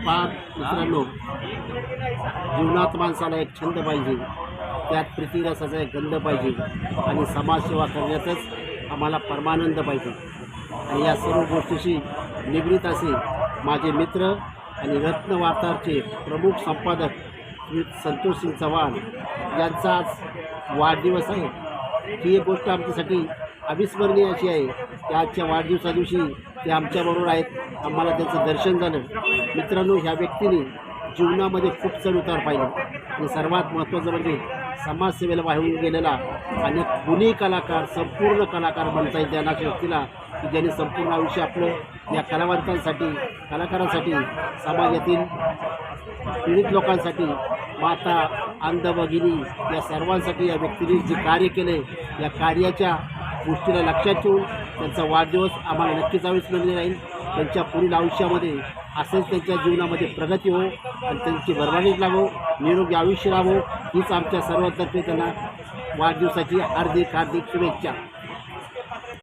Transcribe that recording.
पार मित्रांनो, जीवनात माणसाला एक छंद पाहिजे, त्यात प्रीतिरसाचा एक गंध पाहिजे आणि समाजसेवा करण्यातच आम्हाला परमानंद पाहिजे। आणि या सर्व गोष्टीशी निगडीत असे माझे मित्र आणि रत्न वार्ताचे प्रमुख संपादक श्री संतोष सिंग चव्हाण यांचा आज वाढदिवस आहे। ही एक गोष्ट आमच्यासाठी अविस्मरणीय अशी आहे की आजच्या वाढदिवसा दिवशी ते आमच्याबरोबर आहेत। आम्हाला त्यांचं दर्शन झालं। मित्रांनो, ह्या व्यक्तीने जीवनामध्ये खूप चढउतार पाहिले आणि सर्वात महत्त्वाचं म्हणजे समाजसेवेला वाहून गेलेला आणि गुणी कलाकार, संपूर्ण कलाकार म्हणता येईल त्या व्यक्तीला की ज्यांनी संपूर्ण आयुष्य आपलं या कलावंतांसाठी, कलाकारांसाठी, समाजातील पीडित लोकांसाठी, माता, अंध भगिनी या सर्वांसाठी या व्यक्तीने जे कार्य केले, या कार्याच्या गोष्टीला लक्षात ठेवून त्यांचा वाढदिवस आम्हाला नक्कीच अविस्मरणीय राहील। त्यांच्या पुढील आयुष्यामध्ये असेच त्यांच्या जीवनामध्ये प्रगती हो आणि त्यांची भरभराट लाभो, निरोगी आयुष्य लाभो हीच आमच्या सर्वांतर्फे त्यांना वाढदिवसाची हार्दिक शुभेच्छा।